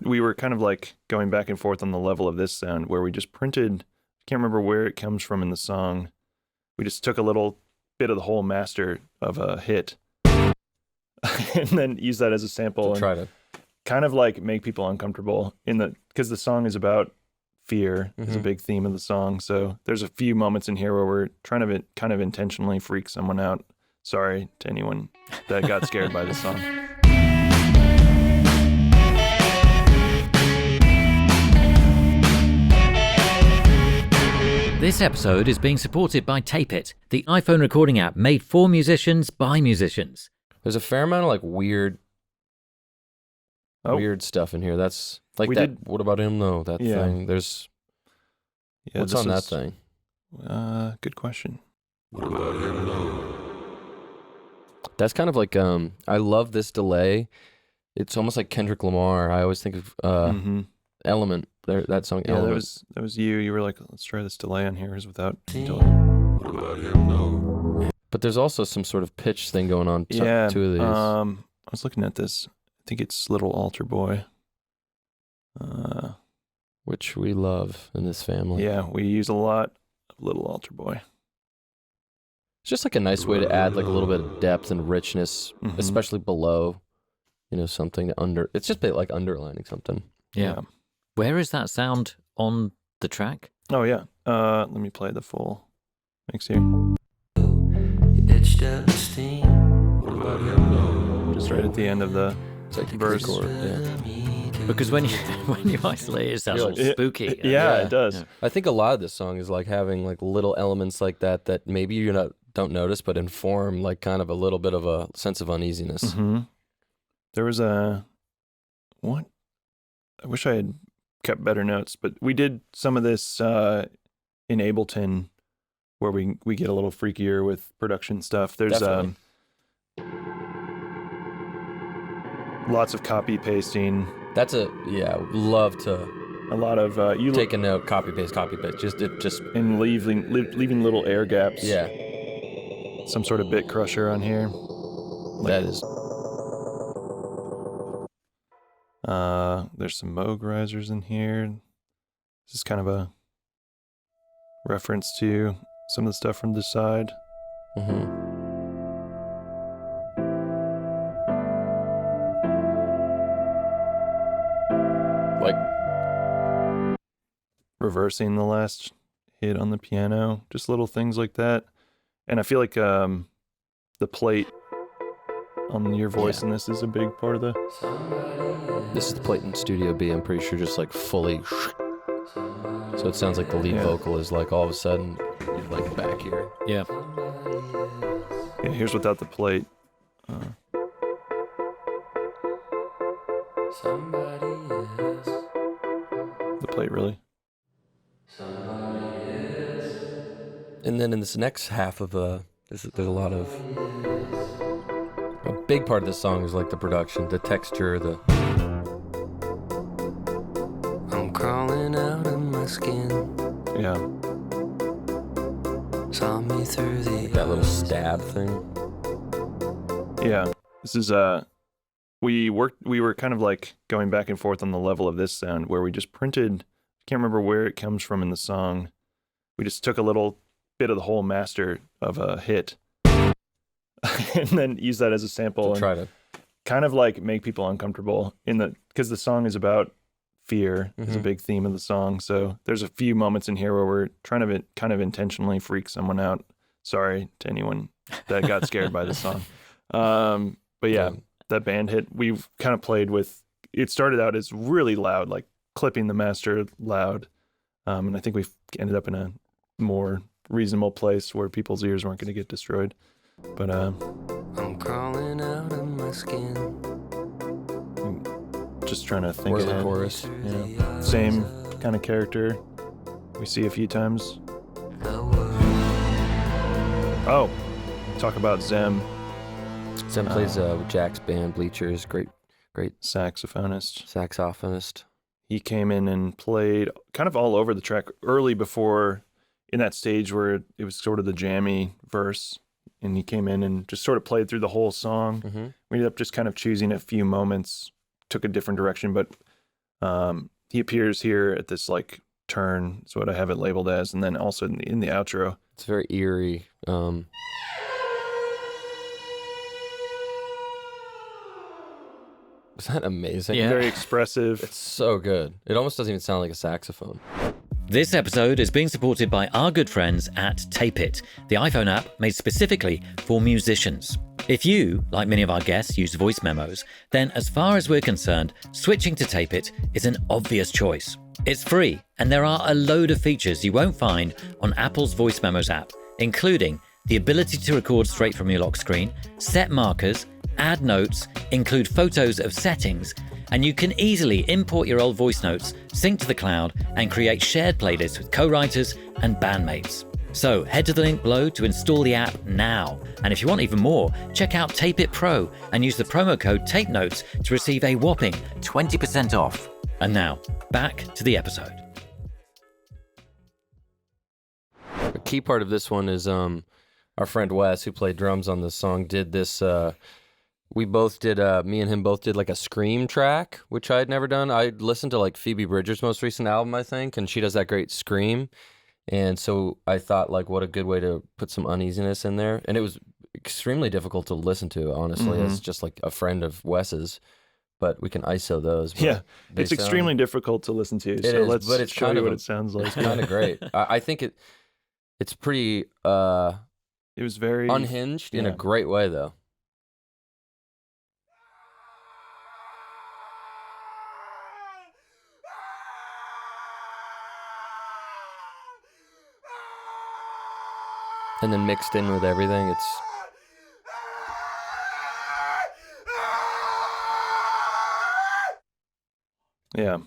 we were kind of like going back and forth on the level of this sound where we just printed, I can't remember where it comes from in the song. We just took a little bit of the whole master of a hit and then use that as a sample to try and to kind of like make people uncomfortable because the song is about fear is a big theme of the song. So there's a few moments in here where we're trying to kind of intentionally freak someone out. Sorry to anyone that got scared by this song. This episode is being supported by Tape It, the iPhone recording app made for musicians by musicians. There's a fair amount of like weird stuff in here. That's like What about him though? That thing. There's what's on that thing? Good question. What about him though? That's kind of like I love this delay. It's almost like Kendrick Lamar. I always think of Element. That song. Yeah, Element. that was you. You were like, let's try this delay on here without delay. What about him though? But there's also some sort of pitch thing going on. Two of these. I was looking at this. I think it's Little Altar Boy. Which we love in this family. Yeah, we use a lot of Little Altar Boy. It's just like a nice way to add like a little bit of depth and richness, especially below, something under. It's just like underlining something. Yeah. Where is that sound on the track? Oh yeah. Let me play the full mix here. Just right at the end of the verse. Chord, yeah. Because when you isolate it, it sounds all spooky. Yeah, it does. Yeah. I think a lot of this song is like having like little elements like that maybe you don't notice, but inform like kind of a little bit of a sense of uneasiness. Mm-hmm. There was I wish I had kept better notes, but we did some of this in Ableton where we get a little freakier with production stuff. There's lots of copy pasting. That's love to a lot of you take a note, copy paste, just and leaving little air gaps. Yeah. Some sort of bit crusher on here. That is. There's some Moog risers in here. This is kind of a reference to some of the stuff from this side. Like reversing the last hit on the piano, just little things like that. And I feel like the plate on your voice in this is a big part of the... This is the plate in Studio B, I'm pretty sure, just like fully... So it sounds like the lead vocal is like all of a sudden like back here. Yeah. Yeah, here's without the plate. The plate, really. And then in this next half of there's a lot of... A big part of this song is like the production, the texture, I'm crawling out of my skin. Yeah. Saw me through that little stab thing. Yeah. This is we were kind of like going back and forth on the level of this sound where we just printed, I can't remember where it comes from in the song. We just took a little bit of the whole master of a hit and then use that as a sample to try and to kind of like make people uncomfortable because the song is about fear is a big theme of the song. So there's a few moments in here where we're trying to kind of intentionally freak someone out. Sorry to anyone that got scared by this song. But yeah, that band hit, we've kind of played with, it started out as really loud, like clipping the master loud. And I think we've ended up in a more reasonable place where people's ears weren't going to get destroyed. But I'm crawling out of my skin. Just trying to think of ahead. The chorus. Yeah. Same kind of character we see a few times. Oh, talk about Zem. Zem plays with Jack's band, Bleachers. Great saxophonist. He came in and played kind of all over the track early before, in that stage where it was sort of the jammy verse. And he came in and just sort of played through the whole song. We ended up just kind of choosing a few moments, took a different direction. But He appears here at this like turn. That's what I have it labeled as, and then also in the outro. It's very eerie. Is that amazing? Yeah. Very expressive. It's so good. It almost doesn't even sound like a saxophone. This episode is being supported by our good friends at Tape It, the iPhone app made specifically for musicians. If you, like many of our guests, use voice memos, then as far as we're concerned, switching to Tape It is an obvious choice. It's free, and there are a load of features you won't find on Apple's Voice Memos app, including the ability to record straight from your lock screen, set markers, add notes, include photos of settings, and you can easily import your old voice notes, sync to the cloud, and create shared playlists with co-writers and bandmates. So head to the link below to install the app now. And if you want even more, check out Tape It Pro and use the promo code TAPENOTES to receive a whopping 20% off. And now, back to the episode. A key part of this one is our friend Wes, who played drums on this song, did this. We both did, me and him both did like a scream track, which I had never done. I listened to like Phoebe Bridgers' most recent album, I think, and she does that great scream. And so I thought, like, what a good way to put some uneasiness in there. And it was extremely difficult to listen to, honestly, as just like a friend of Wes's. But we can ISO those. Yeah, it's extremely difficult to listen to. So is, let's but it's show kind you of what it sounds like. It's kind of great. I think it's pretty It was very unhinged in a great way, though. And then mixed in with everything, it's... Yeah.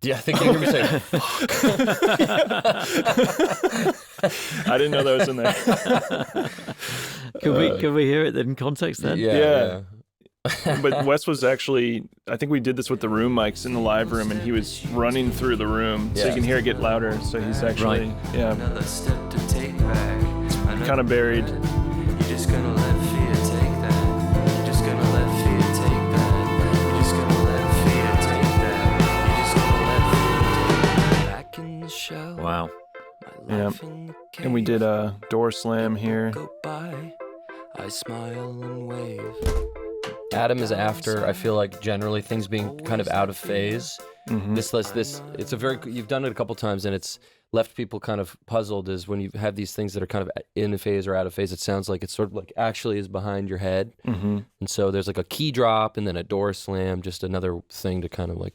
Yeah, I think you hear me say, fuck. I didn't know that was in there. Can we hear it in context then? Yeah. But Wes was actually, I think we did this with the room mics in the live room, and he was running through the room so you can hear it get louder. So he's actually, Another step to take back. kind of buried. You're just gonna let fear take that. You're just gonna let fear take that. You're just gonna let fear take that. You're just gonna let fear take that. Back in the show. Wow. Yeah. And we did a door slam here. Go by. I smile and wave. Adam is after, I feel like, generally things being kind of out of phase. This, it's a very, you've done it a couple times, and it's left people kind of puzzled, is when you have these things that are kind of in phase or out of phase, it sounds like it's sort of like actually is behind your head. And so there's like a key drop and then a door slam, just another thing to kind of like.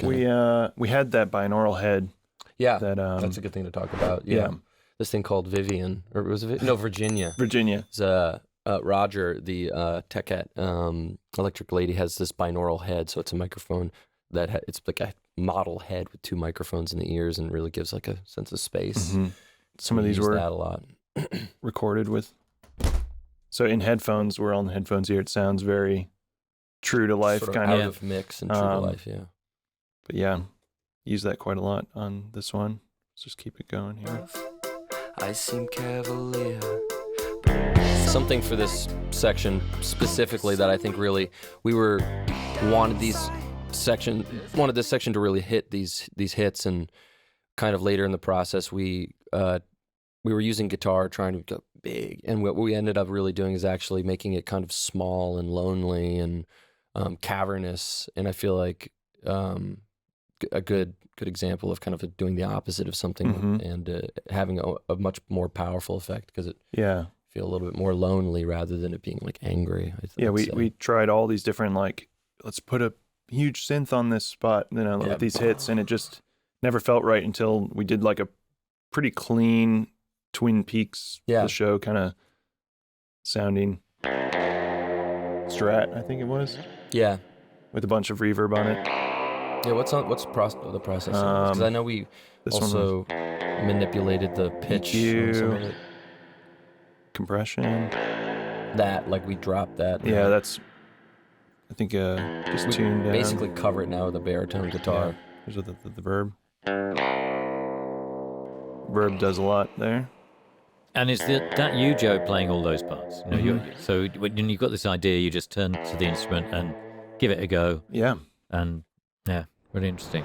We had that binaural head. Yeah, that's a good thing to talk about. Yeah. This thing called Vivian, or was it? No, Virginia. Virginia. It's Roger, the tech at Electric Lady, has this binaural head, so it's a microphone that it's like a model head with two microphones in the ears, and really gives like a sense of space. Some of these were that a lot. recorded with. So in headphones, we're on the headphones here. It sounds very true to life, Sort of kind out of. of mix and true to life. Yeah. But yeah, use that quite a lot on this one. Let's just keep it going here. I seem cavalier. Something for this section specifically that I think really wanted this section to really hit these hits, and kind of later in the process we were using guitar trying to go big, and what we ended up really doing is actually making it kind of small and lonely and cavernous, and I feel like a good example of kind of doing the opposite of something and having a much more powerful effect, because it feel a little bit more lonely rather than it being like angry. We tried all these different, like, let's put a huge synth on this spot, with these hits, and it just never felt right until we did like a pretty clean Twin Peaks the show kind of sounding Strat, I think it was. Yeah, with a bunch of reverb on it. Yeah, what's the processing? Because I know we also manipulated the pitch on some of it. Compression. That, like, we dropped that. Yeah, that's, I think, just tuned down. Basically cover it now with a baritone guitar. Yeah. There's the verb. Verb does a lot there. And is that you, Joe, playing all those parts? So when you've got this idea, you just turn to the instrument and give it a go. Yeah. And yeah, Really interesting.